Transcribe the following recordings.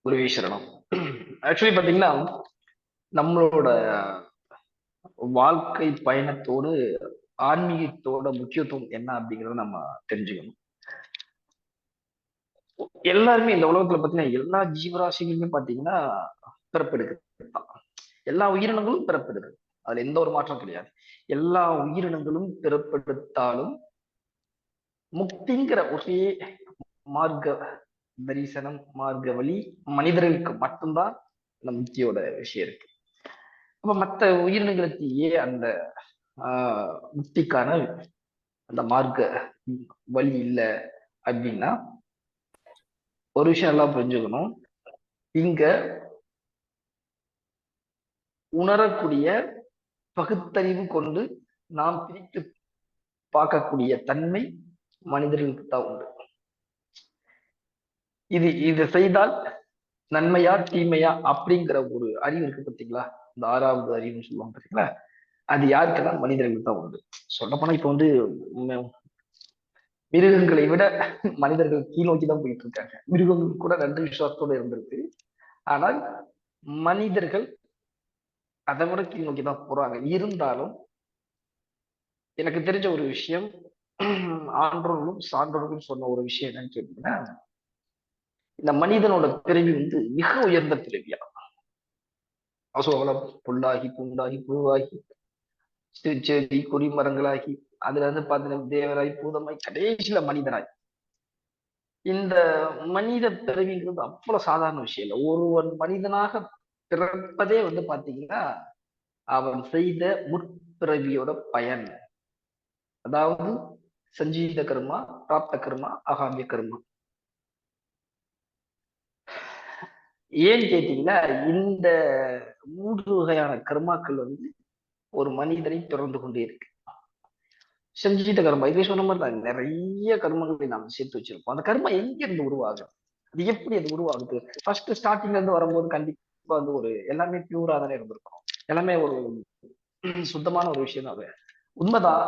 குருவே சரணம். ஆக்சுவலி பாத்தீங்கன்னா நம்மளோட வாழ்க்கை பயணத்தோடு ஆன்மீகத்தோட முக்கியத்துவம் என்ன அப்படிங்கறத நம்ம தெரிஞ்சுக்கணும். எல்லாருமே இந்த உலகத்துல பாத்தீங்கன்னா எல்லா ஜீவராசிகளுமே பாத்தீங்கன்னா பிறப்பெடுக்குது தான். எல்லா உயிரினங்களும் பிறப்பெடுக்குது. அதுல எந்த ஒரு மாற்றம் கிடையாது. எல்லா உயிரினங்களும் பிறப்பெடுத்தாலும் முக்திங்கிற ஒரே மார்க்க தரிசனம், மார்க்க வழி மனிதர்களுக்கு மட்டும்தான் இந்த முக்தியோட விஷயம் இருக்கு. அப்ப மற்ற உயிரினங்களுக்கு ஏன் அந்த முக்திக்கான அந்த மார்க்க வழி இல்லை அப்படின்னா, ஒரு விஷயம் எல்லாம் புரிஞ்சுக்கணும். இங்க உணரக்கூடிய பகுத்தறிவு கொண்டு நாம் பிரித்து பார்க்கக்கூடிய தன்மை மனிதர்களுக்கு தான் உண்டு. இது செய்தால் நன்மையா தீமையா அப்படிங்கிற ஒரு அறிவு இருக்கு பார்த்தீங்களா? இந்த ஆறாவது அறிவுன்னு சொல்லுவாங்க பார்த்தீங்களா? அது யாருக்கெல்லாம் மனிதர்களுக்கு தான் உண்டு. சொல்லப்போனா இப்ப வந்து மிருகங்களை விட மனிதர்கள் கீழ் நோக்கி தான் போயிட்டு இருக்காங்க. மிருகங்கள் கூட நன்றி விசுவாசத்தோட இருந்திருக்கு. ஆனால் மனிதர்கள் அதை விட கீழ் நோக்கி தான் போறாங்க. இருந்தாலும் எனக்கு தெரிஞ்ச ஒரு விஷயம், ஆன்றோர்களும் சான்றோர்களும் சொன்ன ஒரு விஷயம் என்னன்னு கேட்டீங்கன்னா, இந்த மனிதனோட பிறவி வந்து மிக உயர்ந்த பிறவியா. அசோகலம் புல்லாகி பூண்டாகி புழுவாகி செடி கொடி மரங்களாகி அதுல இருந்து பாத்தீங்கன்னா தேவராய் பூதமாய் கடைசியில மனிதனாய். இந்த மனித பிறவிங்கிறது அவ்வளவு சாதாரண விஷயம் இல்லை. ஒருவன் மனிதனாக பிறப்பதே வந்து பாத்தீங்கன்னா அவன் செய்த முற்பிறவியோட பயன். அதாவது சஞ்சீத கர்மா, பிராப்த கர்மா, அகாமிய கர்மா. ஏன்னு கேட்டீங்கன்னா இந்த 3 வகையான கர்மாக்கள் வந்து ஒரு மனிதனை தொடர்ந்து கொண்டே இருக்கு. சஞ்சீத கர்மா இதே சொன்ன மாதிரி தான் நிறைய கர்மங்களை நாம் சேர்த்து வச்சிருப்போம். அந்த கர்மா எங்க இருந்து உருவாகுது, அது எப்படி அது உருவாகுது? ஃபர்ஸ்ட் ஸ்டார்டிங்ல இருந்து வரும்போது கண்டிப்பா வந்து ஒரு எல்லாமே பியூரா தானே இருந்திருக்கும். எல்லாமே ஒரு சுத்தமான ஒரு விஷயம் தான். அது உண்மைதான்.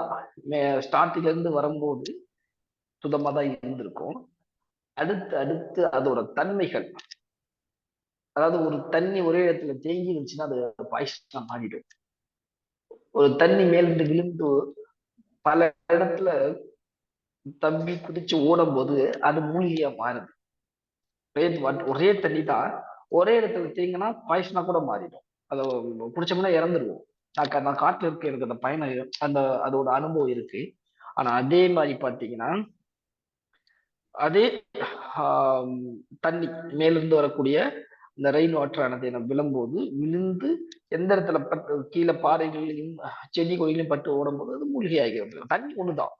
ஸ்டார்டிங்ல இருந்து வரும்போது சுத்தமா தான் இருந்திருக்கும். அடுத்து அடுத்து அதோட தன்மைகள், அதாவது ஒரு தண்ணி ஒரே இடத்துல தேங்கி இருந்துச்சுன்னா அது பாய்ச்சலா மாறிடும். ஒரு தண்ணி மேலிருந்து விழுந்து பல இடத்துல தம்பி குதிச்சு ஓடும் போது அது மூலிகையா மாறுது. ஒரே தண்ணி தான் ஒரே இடத்துல தேங்கினா பாய்ச்சலா கூட மாறிடும். அதை குடிச்சோம்னா இறந்துருவோம். நான் காட்டுல இருக்க எனக்கு அந்த பயணம் அந்த அதோட அனுபவம் இருக்கு. ஆனா அதே மாதிரி பாத்தீங்கன்னா அதே ஆஹ் தண்ணி மேலிருந்து வரக்கூடிய இந்த ரெயின் வாட்டர் ஆனது விழும்போது விழுந்து எந்த இடத்துல பட்டு கீழே பாறைகளையும் செடி கொடிகளையும் பட்டு ஓடும்போது அது மூலிகை ஆகிறது. தண்ணி ஒண்ணுதான்,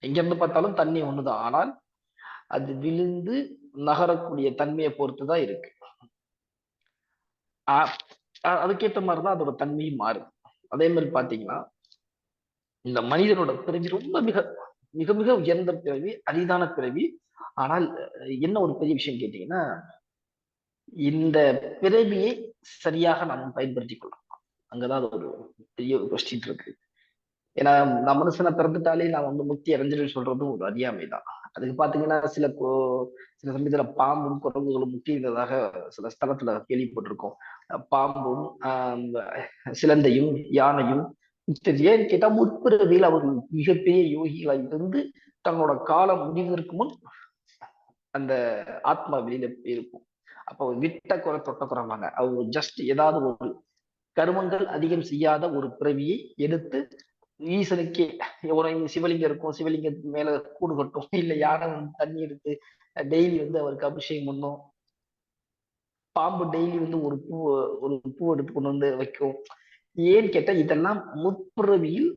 எங்க இருந்து பார்த்தாலும் தண்ணி ஒண்ணுதான். ஆனால் அது விழுந்து நகரக்கூடிய தன்மையை பொறுத்துதான் இருக்கு. அதுக்கேற்ற மாதிரிதான் அதோட தன்மையும் மாறுது. அதே மாதிரி பாத்தீங்கன்னா இந்த மனிதனோட பிறவி ரொம்ப மிக மிக மிக உயர்ந்த பிறவி, அரிதான பிறவி. ஆனால் என்ன ஒரு பெரிய விஷயம் கேட்டீங்கன்னா, இந்த பிறவியை சரியாக நாம் பயன்படுத்திக் கொள்ளலாம். அங்கதான் அது ஒரு பெரிய ஒரு கொஸ்டின் இருக்கு. ஏன்னா நான் மனுஷனை பிறந்துட்டாலே நான் வந்து முக்தி அடைஞ்சிருன்னு சொல்றதும் ஒரு அறியாமை தான். அதுக்கு பாத்தீங்கன்னா சில சமயத்துல பாம்பும் குரங்குகளும் முக்தி இருந்ததாக சில ஸ்தலத்துல கேள்விப்பட்டிருக்கோம். பாம்பும் சிலந்தையும் யானையும் ஏன்னு கேட்டா முற்பிறவியில் அவர்கள் மிகப்பெரிய யோகிகளாக இருந்து தன்னோட காலம் முடிவதற்கு முன் அந்த ஆத்மா வெளியில இருக்கும். அப்போ விட்ட குறை தொட்ட குறைவாங்க. அவங்க ஜஸ்ட் ஏதாவது ஒரு கருமங்கள் அதிகம் செய்யாத ஒரு பிறவியை எடுத்து ஈசனுக்கே ஒரு சிவலிங்கம் இருக்கும், சிவலிங்கத்துக்கு மேல கூடு கட்டும், இல்ல யானை தண்ணி எடுத்து டெய்லி வந்து அவருக்கு அபிஷேகம் பண்ணும். பாம்பு டெய்லி வந்து ஒரு பூ எடுத்து கொண்டு வந்து வைக்கும். ஏன்னு கேட்டா இதெல்லாம் முற்பிறவியில்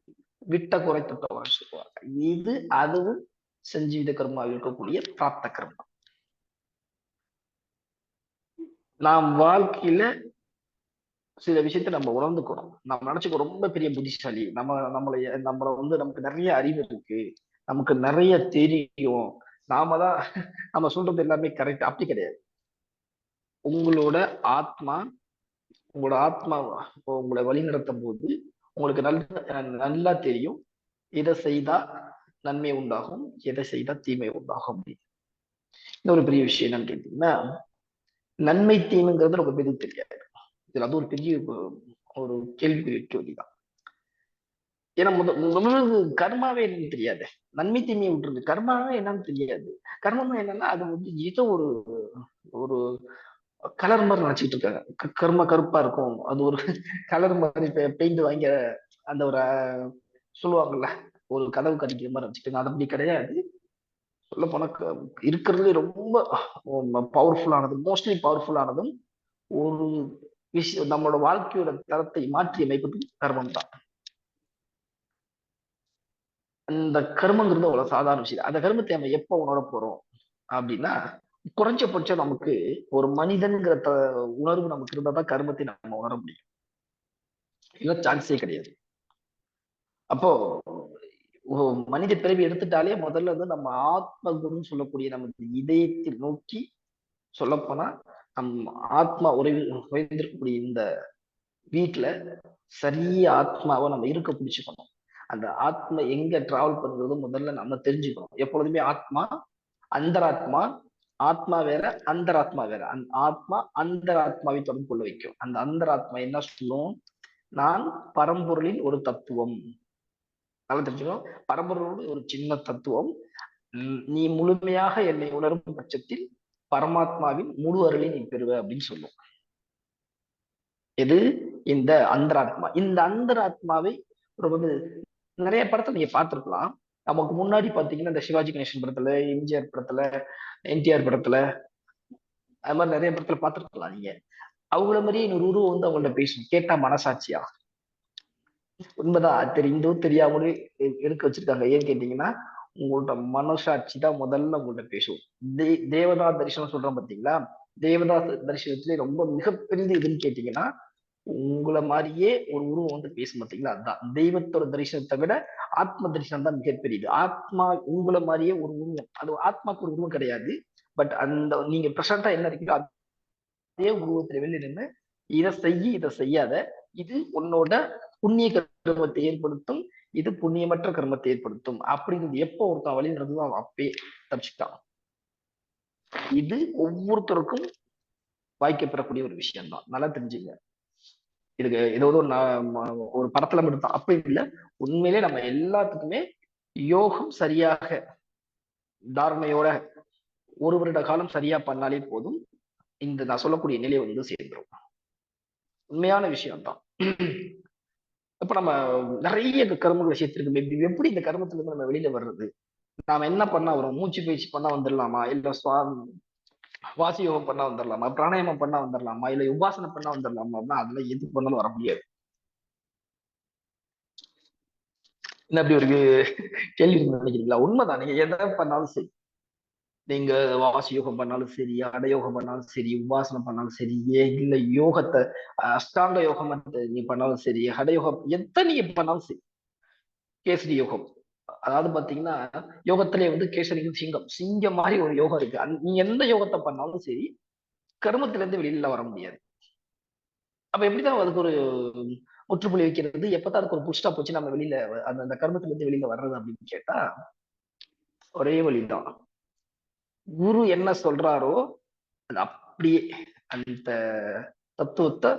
விட்ட குறை தொட்டவங்க சொல்லுவாங்க. இது அதுவும் சஞ்சீவித கர்மா இருக்கக்கூடிய பிராப்த கர்மா. நாம் வாழ்க்கையில சில விஷயத்த நம்ம உணர்ந்துக்கணும். நம்ம நினைச்சுக்கோ ரொம்ப பெரிய புத்திசாலி, நம்மளை வந்து நமக்கு நிறைய அறிவு இருக்கு, நமக்கு நிறைய தெரியும், நாம தான் நம்ம சொல்றது எல்லாமே கரெக்ட். அப்படி கிடையாது. உங்களோட ஆத்மா உங்களோட ஆத்மா உங்களை வழி நடத்தும் போது உங்களுக்கு நல்லா தெரியும் எதை செய்தா நன்மை உண்டாகும், எதை செய்தா தீமை உண்டாகும் அப்படின்னு. இன்னொரு பெரிய விஷயம் என்னன்னு கேட்டீங்கன்னா, நன்மை தீமைங்கிறது ரொம்ப பேருக்கு தெரியாது. இதுல அது ஒரு பெரிய ஒரு கேள்விக்குரிய கேள்விதான். ஏன்னா முதல்ல கர்மாவே என்னன்னு தெரியாது. நன்மை தீமையை விட்டுருக்கு, கர்மாவே என்னன்னு தெரியாது. கர்மம் என்னன்னா அது வந்து ஏதோ ஒரு ஒரு கலர் மாதிரி நினைச்சிட்டு இருக்காங்க. கர்ம கருப்பா இருக்கும், அது ஒரு கலர் மாதிரி பெயிண்ட் வாங்கி அந்த ஒரு சொல்லுவாங்கல்ல, ஒரு கதவு கடிக்கிற மாதிரி நினைச்சிட்டு. அது அப்படி கிடையாது. சொல்ல போனா இருக்கிறதுலே ரொம்ப பவர்ஃபுல்லானது, மோஸ்ட்லி பவர்ஃபுல்லானதும் ஒரு விஷயம் நம்மளோட வாழ்க்கையோட தரத்தை மாற்றி அமைப்பது கர்மம் தான். அந்த கர்மங்கிறது அவ்வளவு சாதாரண விஷயம். அந்த கர்மத்தை நம்ம எப்ப உணர போறோம் அப்படின்னா, குறைஞ்சபட்சம் நமக்கு ஒரு மனிதன்கிற உணர்வு நமக்கு இருந்தா தான் கர்மத்தை நம்ம உணர முடியும். இல்ல சான்ஸே கிடையாது. அப்போ மனித பிறவி எடுத்துட்டாலே முதல்ல வந்து நம்ம ஆத்ம குருன்னு சொல்லக்கூடிய நமக்கு இதயத்தை நோக்கி சொல்லப்போனா நம் ஆத்மா உறைந்திருக்கக்கூடிய இந்த வீட்டுல சரியா ஆத்மாவை நம்ம இருக்க பிடிச்சுக்கணும். அந்த ஆத்மா எங்க டிராவல் பண்றது முதல்ல நம்ம தெரிஞ்சுக்கணும். எப்பொழுதுமே ஆத்மா அந்தராத்மா, ஆத்மா வேற அந்தராத்மா வேற. அந்த ஆத்மா அந்தராத்மாவை தொடர்பு கொள்ள வைக்கும். அந்த அந்தராத்மா என்ன சொல்லும், நான் பரம்பொருளின் ஒரு தத்துவம். நல்லா தெரிஞ்சுக்கணும், பரம்பொருளோட ஒரு சின்ன தத்துவம். நீ முழுமையாக என்னை உணரும் பட்சத்தில் பரமாத்மாவின் முழு அருளை நீ பெறுவ அப்படின்னு சொல்லும். எது? இந்த அந்தராத்மா. இந்த அந்தராத்மாவை ரொம்ப நிறைய படத்தை நீங்க பார்த்திருக்கலாம். நமக்கு முன்னாடி பாத்தீங்கன்னா இந்த சிவாஜி கணேசன் படத்துல, எம்ஜிஆர் படத்துல, என்டிஆர் படத்துல, அது மாதிரி நிறைய படத்துல பார்த்திருக்கலாம் நீங்க. அவங்கள மாதிரியே இன்னொரு உருவம் வந்து அவங்கள்ட்ட பேசணும். கேட்டா மனசாட்சியா? உண்மைதான், தெரிந்தோ தெரியாமலே எடுக்க வச்சிருக்காங்க. ஏன்னு கேட்டீங்கன்னா, உங்களோட மனசாட்சி தான் முதல்ல உங்கள்ட்ட பேசும். தேவதா தரிசனம் சொல்றோம் பாத்தீங்களா? தேவதா தரிசனத்திலே ரொம்ப மிகப்பெரியது எதுன்னு கேட்டீங்கன்னா, உங்களை மாதிரியே ஒரு உருவம் வந்து பேசும் பாத்தீங்களா? அதுதான் தெய்வத்தோட தரிசனத்தை விட ஆத்ம தரிசனம் தான் மிகப்பெரியது. ஆத்மா உங்களை மாதிரியே ஒரு உருவம், அது ஆத்மாக்கு ஒரு உருவம் கிடையாது. பட் அந்த நீங்க பிரசண்டா என்ன இருக்கீங்களோ அதே உருவத்துல வெளியே நின்று இதை செய்ய இதை செய்யாத, இது உன்னோட புண்ணிய கர்மத்தை ஏற்படுத்தும், இது புண்ணியமற்ற கர்மத்தை ஏற்படுத்தும் அப்படிங்கிறது எப்போ ஒருத்தன் வழி நடந்ததோ அவன் அப்பயே தப்பிச்சுட்டான். இது ஒவ்வொருத்தருக்கும் வாய்க்கப்பெறக்கூடிய ஒரு விஷயம் தான், நல்லா தெரிஞ்சுங்க. இதுக்கு ஏதோ ஒரு படத்துல மட்டும் அப்படி இல்லை, உண்மையிலே நம்ம எல்லாத்துக்குமே யோகம் சரியாக தாரணையோட ஒரு வருட காலம் சரியா பண்ணாலே போதும், இந்த நான் சொல்லக்கூடிய நிலை வந்து சேர்ந்துரும். உண்மையான விஷயம் தான். இப்ப நம்ம நிறைய கர்மங்கள் விஷயத்திற்கு எப்படி இந்த கர்மத்துல இருந்து நம்ம வெளியில வர்றது? நாம என்ன பண்ணா வரும்? மூச்சு பயிற்சி பண்ணா வந்துடலாமா, இல்ல வாசி யோகம் பண்ணா வந்துடலாமா, பிராணாயாமம் பண்ணா வந்துடலாமா, இல்ல உபாசனை பண்ணா வந்துடலாமா? அப்படின்னா அதெல்லாம் எது பண்ணாலும் வர முடியாது. என்ன அப்படி ஒரு கேள்வி நினைக்கிறீங்களா? உண்மைதான். நீங்க எதை பண்ணாலும் சரி, நீங்க வாசி யோகம் பண்ணாலும் சரி, அடயோகம் பண்ணாலும் சரி, உபாசனம் பண்ணாலும் சரி, இல்ல யோகத்தை அஷ்டாங்க யோகம் நீ பண்ணாலும் சரி, ஹடயோகம் எதை நீங்க பண்ணாலும் சரி, கேசரி யோகம், அதாவது பாத்தீங்கன்னா யோகத்திலே வந்து கேசரியும் சிங்கம், சிங்கம் மாதிரி ஒரு யோகம் இருக்கு. நீ எந்த யோகத்தை பண்ணாலும் சரி கர்மத்தில இருந்து வெளியில வர முடியாது. அப்ப எப்படிதான் அதுக்கு ஒரு முற்றுப்புள்ளி வைக்கிறது, எப்பதான் அதுக்கு ஒரு புஷ்டா போச்சு நம்ம வெளியில அந்த அந்த கர்மத்தில இருந்து வெளியில வர்றது அப்படின்னு கேட்டா ஒரே வழிதான். குரு என்ன சொல்றாரோ அது அப்படியே அந்த தத்துவத்தை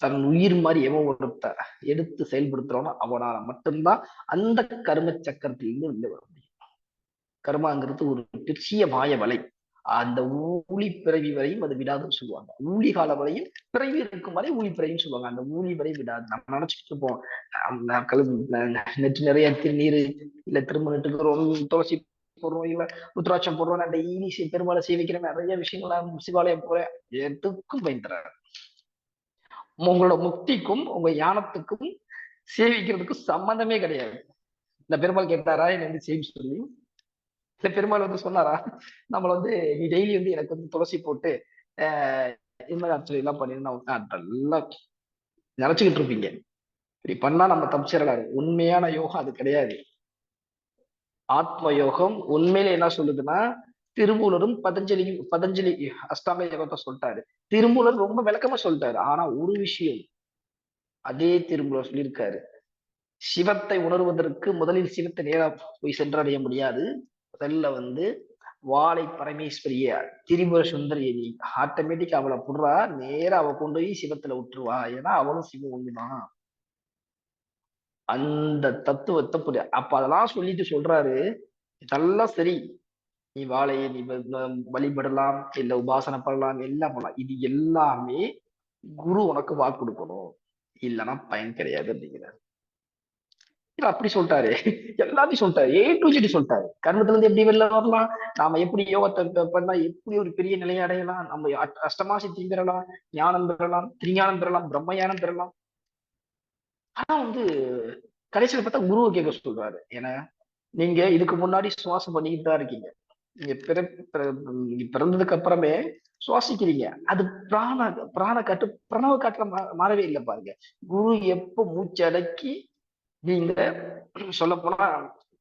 தன் உயிர் மாதிரி எவன் ஒருத்த எடுத்து செயல்படுத்துறோனோ அவனால மட்டும்தான் அந்த கர்ம சக்கரத்திலிருந்து வெளில வர முடியும். கர்மாங்கிறது ஒரு பெரிய மாய வலை. அந்த ஊழி பிறவி வரையும் அது விடாதுன்னு சொல்லுவாங்க. ஊழி கால வரையும் பிறவி இருக்கும் வரை ஊழி பிறவின்னு சொல்லுவாங்க. அந்த ஊழி வரை விடாது. நம்ம நினைச்சிட்டு இருப்போம் நெற்று நிறைய திருநீர் இல்ல திருமணத்துக்கு துளசி போடுறோம், இல்ல ருத்ராட்சம் போடுறோம், நான் டெய்லி பெருமாளை சேவிக்கிற நிறைய விஷயங்கள் நான் சிவாலயம் போறேன், எதுக்கும் பயந்துறாரு. உங்களோட முக்திக்கும் உங்க ஞானத்துக்கும் சேவிக்கிறதுக்கும் சம்பந்தமே கிடையாது. இந்த பெருமாள் கேட்டாரா என்ன வந்து சேவி சொல்லி? இல்ல பெருமாள் வந்து சொன்னாரா நம்மள வந்து நீ டெய்லி வந்து எனக்கு வந்து துளசி போட்டு இது மாதிரி அர்ச்சனை எல்லாம் பண்ணிருந்தா நல்லா நினைச்சுக்கிட்டு இருப்பீங்க. இப்படி பண்ணா நம்ம தப்பிச்சிடலாரு. உண்மையான யோகம் அது கிடையாது. ஆத்ம யோகம் உண்மையில என்ன சொல்லுதுன்னா, திருமூலரும் பதஞ்சலி அஷ்டாங்க யோகத்தை சொல்லிட்டாரு. திருமூலர் ரொம்ப விளக்கமா சொல்லிட்டாரு. ஆனா ஒரு விஷயம் அதே திருமூலர் சொல்லியிருக்காரு, சிவத்தை உணர்வதற்கு முதலில் சிவத்தை நேரா போய் சென்றடைய முடியாது. முதல்ல வந்து வாழை பரமேஸ்வரிய திரிபுர சுந்தரிய நீ ஆட்டோமேட்டிக் அவளை புடுறா, நேரா அவ கொண்டு போய் சிவத்துல விட்டுருவா. ஏன்னா அவளும் சிவம் ஒண்ணுதான். அந்த தத்துவத்தை புரிய அப்ப அதெல்லாம் சொல்லிட்டு சொல்றாரு, இதெல்லாம் சரி, நீ வாழையை நீ வழிபடலாம், இல்ல உபாசனை பண்ணலாம், எல்லாம் பண்ணலாம். இது எல்லாமே குரு உனக்கு வாக்கு கொடுக்கணும், இல்லைன்னா பயன் கிடையாது அப்படிங்கிறாரு. அப்படி சொல்லிட்டாரு. எல்லாத்தையும் சொல்லிட்டாரு, A to Z சொல்லிட்டாரு. கர்மத்துல இருந்து எப்படி வெளில வரலாம், நாம எப்படி யோகத்தை பண்ணா எப்படி ஒரு பெரிய நிலையை அடையலாம், நம்ம அஷ்டமா சித்தி பெறலாம், ஞானம் பெறலாம், திருஞானம் பெறலாம், பிரம்ம பெறலாம். ஆனா கடைசியில பார்த்தா குருவை கேட்க சொல்றாரு. ஏன்னா நீங்க இதுக்கு முன்னாடி சுவாசம் பண்ணிக்கிட்டு தான் இருக்கீங்க. நீங்க நீங்க பிறந்ததுக்கு அப்புறமே சுவாசிக்கிறீங்க. அது பிராண பிராண காட்டு பிரணவ காட்டுல மாறவே இல்லை பாருங்க. குரு எப்ப மூச்சடக்கி நீங்க சொல்ல போனா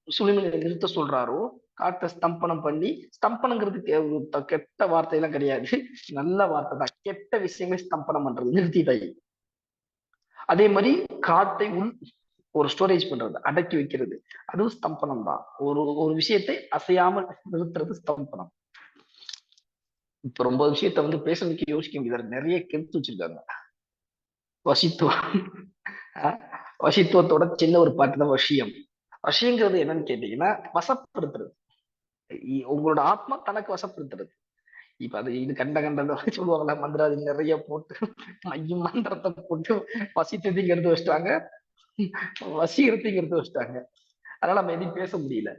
சுழிமலை நிறுத்த சொல்றாரோ, காற்றை ஸ்தம்பனம் பண்ணி, ஸ்தம்பனங்கிறது கெட்ட வார்த்தையெல்லாம் கிடையாது, நல்ல வார்த்தை தான். கெட்ட விஷயங்களை ஸ்தம்பனம் பண்றது, நிறுத்திட்டாய். அதே மாதிரி காத்தை ஒரு ஸ்டோரேஜ் பண்றது, அடக்கி வைக்கிறது, அதுவும் ஸ்தம்பனம் தான். ஒரு விஷயத்தை அசையாமல் நிறுத்துறது ஸ்தம்பனம். இப்ப ரொம்ப விஷயத்த பேசுறதுக்கு யோசிக்க முடியாது, நிறைய கெடுத்து வச்சிருக்காங்க. வசித்துவம், வசித்துவத்தோட சின்ன ஒரு பாட்டு தான் வசியம். வசியங்கிறது என்னன்னு கேட்டீங்கன்னா வசப்படுத்துறது. உங்களோட ஆத்மா தனக்கு வசப்படுத்துறது. இப்ப இது கண்ட கண்டத சொல்லுவாங்களா, மந்திராதி நிறைய போட்டு மையம் மந்திரத்தை போட்டு வசித்ததைங்கிறது வச்சுட்டாங்க, வசீகரத்தைங்கிறது வச்சுட்டாங்க. அதனால நம்ம எதையும் பேச முடியல.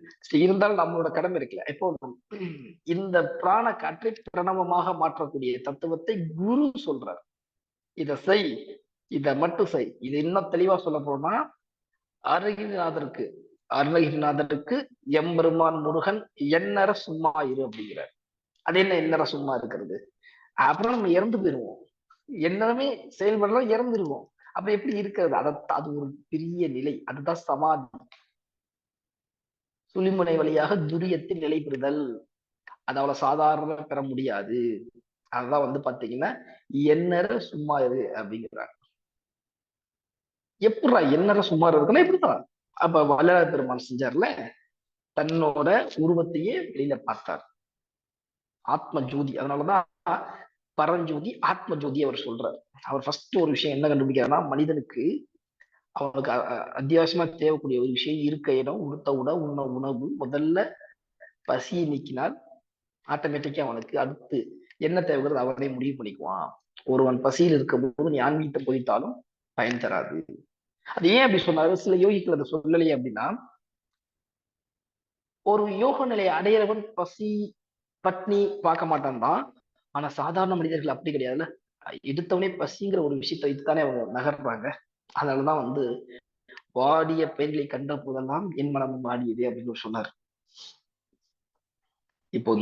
இருந்தாலும் நம்மளோட கடமை இருக்குல்ல. இப்போ இந்த பிராண காற்றை பிரணவமாக மாற்றக்கூடிய தத்துவத்தை குரு சொல்றார். இத செய், இத மட்டும் செய். இது இன்னும் தெளிவா சொல்ல போனா, அருகிநாதருக்கு அருணகிரிநாதருக்கு எம்பெருமான் முருகன் எண்ணற சும்மா இரு அப்படிங்கிறார். அது என்ன எண்ணற சும்மா இருக்கிறது? அப்புறம் நம்ம இறந்து போயிருவோம், என்னமே செயல்படலாம், இறந்துருவோம். அப்ப எப்படி இருக்கிறது? அது ஒரு பெரிய நிலை, அதுதான் சமாதி. சுழிமுனை வழியாக துரியத்தில் நிலை பெறுதல், அது அவ்வளவு சாதாரண பெற முடியாது. அதுதான் பாத்தீங்கன்னா எண்ணற சும்மா இரு அப்படிங்கிறாங்க. எப்படா எண்ணற சும்மா இருக்குன்னா எப்படிதான்? அப்ப வள்ளலார் பெருமான் செஞ்சார்ல, தன்னோட உருவத்தையே வெளியில பார்த்தார். ஆத்ம ஜோதி. அதனாலதான் பரஞ்சோதி ஆத்ம ஜோதி அவர் சொல்றார். அவர் ஃபர்ஸ்ட் ஒரு விஷயம் என்ன கண்டுபிடிக்கிறார்னா, மனிதனுக்கு அவனுக்கு அத்தியாவசியமா தேவைக்கூடிய ஒரு விஷயம் இருக்க இடம், உடுத்த உணவு, உண்ண உணவு. முதல்ல பசியை நீக்கினால் ஆட்டோமேட்டிக்கா அவனுக்கு அடுத்து என்ன தேவைங்கிறது அவனே முடிவு பண்ணிக்குவான். ஒருவன் பசியில் இருக்கும் போது நீ ஆன்மீகத்தை போதித்தாலும் பயன் தராது. அது ஏன் அப்படி சொன்னாரு? சில யோகிகள் அதை சொல்லலையே அப்படின்னா, ஒரு யோக நிலையை அடையிறவன் பசி பட்னி பார்க்க மாட்டான் தான். ஆனா சாதாரண மனிதர்கள் அப்படி கிடையாதுல்ல. எடுத்தவனே பசிங்கிற ஒரு விஷயத்தை வைத்துத்தானே அவங்க நகர்றாங்க. அதனாலதான் வாடிய பெண்களை கண்ட போதெல்லாம் என் மனம் வாடியது அப்படின்னு சொன்னார். இப்போ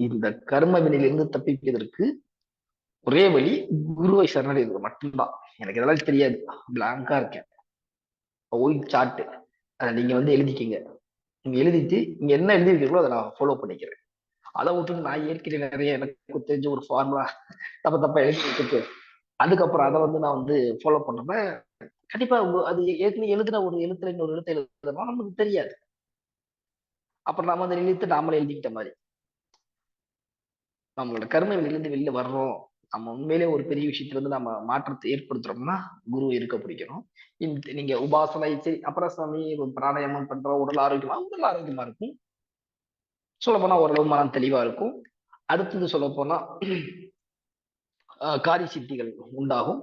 இந்த கர்ம வினையிலிருந்து தப்பிப்பதற்கு ஒரே வழி குருவை சரணடைவது மட்டும்தான். எனக்கு இதெல்லாம் தெரியாது, பிளாங்கா இருக்கேன். ஒயிட் சார்ட் அதை நீங்க எழுதிக்கிங்க. நீங்க எழுதிட்டு நீங்க என்ன எழுதிருக்கீங்களோ அதை நான் ஃபாலோ பண்ணிக்கிறேன். அதை விட்டு நான் ஏற்கனவே நிறைய எனக்கு தெரிஞ்ச ஒரு ஃபார்முலா தப்பா எழுதி வச்சுட்டு அதுக்கப்புறம் அதை நான் ஃபாலோ பண்றேன். கண்டிப்பா அது ஏற்கனவே எழுதுன ஒரு எழுத்துல இன்னொரு எழுத்து எழுதுனா நமக்கு தெரியாது. அப்புறம் நாம அந்த எழுத்து நாமளே எழுதிக்கிட்ட மாதிரி. நம்மளோட கர்மவிலிருந்து வெளியில வர்றோம், நம்ம உண்மையிலே ஒரு பெரிய விஷயத்துல நம்ம மாற்றத்தை ஏற்படுத்துறோம்னா குரு இருக்க பிடிக்கணும். நீங்க உபாசனை சரி, அப்புறம் சாமி பிராணாயாமம் பண்றோம், உடல் ஆரோக்கியமா இருக்கும். சொல்ல போனா ஓரளவு மனம் தெளிவா இருக்கும். அடுத்தது சொல்ல போனா காரிய சித்திகள் உண்டாகும்.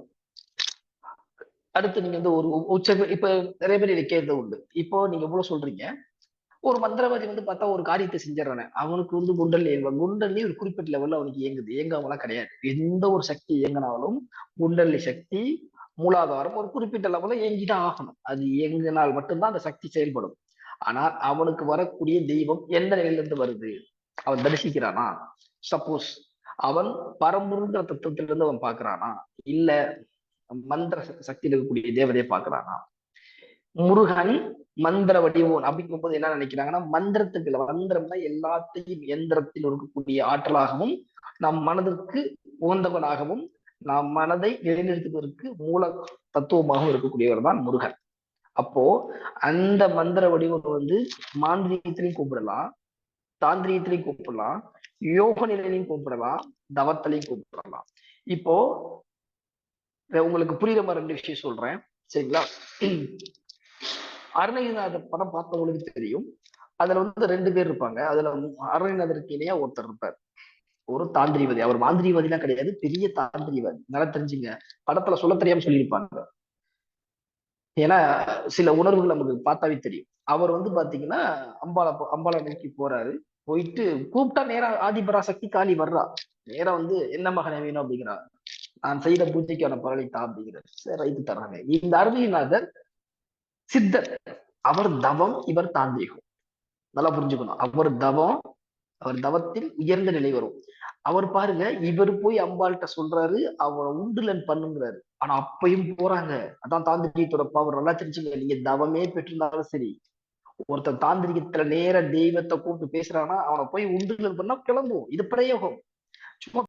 அடுத்து நீங்க ஒரு உச்ச இப்ப நிறைய பேர் இதை கேட்கறது உண்டு. இப்போ நீங்க இவ்வளவு சொல்றீங்க, ஒரு மந்திரவாதி பார்த்தா ஒரு காரியத்தை செஞ்சிடறானே, அவனுக்கு குண்டல்லி ஒரு குறிப்பிட்ட லெவல்ல அவனுக்கு இயங்குது. இயங்காமலாம் கிடையாது. எந்த ஒரு சக்தி இயங்கினாலும் குண்டல்லி சக்தி மூலாதாரம் ஒரு குறிப்பிட்ட லெவல்ல இயங்கிதான் ஆகணும். அது இயங்கினால் மட்டும்தான் அந்த சக்தி செயல்படும். ஆனால் அவனுக்கு வரக்கூடிய தெய்வம் எந்த நிலையிலிருந்து வருது, அவன் தரிசிக்கிறானா? சப்போஸ் அவன் பரம்பொருங்கிற தத்துவத்திலிருந்து அவன் பாக்குறானா, இல்ல மந்திர சக்தியில் இருக்கக்கூடிய தேவதையை பாக்குறானா? முருகன் மந்திர வடிவம் அப்படிங்கும் போது என்ன நினைக்கிறாங்கன்னா, மந்திரம்னா எல்லாத்தையும் எந்திரத்தில் இருக்கக்கூடிய ஆற்றலாகவும் நம் மனதிற்கு உகந்தவனாகவும் நாம் மனதை நிலைநிறுத்துவதற்கு மூல தத்துவமாகவும் இருக்கக்கூடியவர் தான் முருகன். அப்போ அந்த மந்திர வடிவம் மாந்திரீகத்திலையும் கூப்பிடலாம், தாந்திரியத்திலையும் கூப்பிடலாம், யோக நிலையிலையும் கூப்பிடலாம், தவத்திலையும் கூப்பிடலாம். இப்போ உங்களுக்கு புரியுற மாதிரி 2 விஷயம் சொல்றேன், சரிங்களா? அருணகிரிநாதர் படம் பார்த்தவங்களுக்கு தெரியும். அதுல வந்து 2 பேர் இருப்பாங்க. அதுல அருணகிரிநாதருக்கு இணையா ஒருத்தர் இருப்பார். ஒரு தாந்திரிவாதி. அவர் மாந்திரிவாதிலாம் கிடையாது, பெரிய தாந்திரிவாதி. நல்லா தெரிஞ்சுங்க. படத்துல சொல்ல தெரியாம சொல்லியிருப்பாங்க. ஏன்னா சில உணர்வுகள் நமக்கு பார்த்தாவே தெரியும். அவர் வந்து பாத்தீங்கன்னா அம்பாளை நோக்கி போறாரு. போயிட்டு கூப்பிட்டா நேரா ஆதிபராசக்தி காளி வர்றா. நேரா வந்து என்ன மகனே வேணும் அப்படிங்கிறா. நான் செய்த பூஜைக்கான பலனை தா அப்படிங்கிறார். சரி ரைட்டு தர்றாங்க. இந்த அருணகிரிநாதர் சித்தர். அவர் தவம், இவர் தாந்திரிகம். நல்லா புரிஞ்சுக்கணும். அவர் தவத்தில் உயர்ந்த நிலை வரும். அவர் பாருங்க, இவர் போய் அம்பாள்கிட்ட சொல்றாரு, அவரை உண்டுலன் பண்ணுங்கிறாரு. ஆனா அப்பயும் போறாங்க. அதான் தாந்திரிகத்தோட பவர். நல்லா தெரிஞ்சுங்க. நீங்க தவமே பெற்றிருந்தாலும் சரி, ஒருத்தன் தாந்திரிகத்துல நேர தெய்வத்தை கூப்பிட்டு பேசுறான்னா அவனை போய் உண்டுலன் பண்ணா கிளம்பும். இது பிரயோகம். சும்மா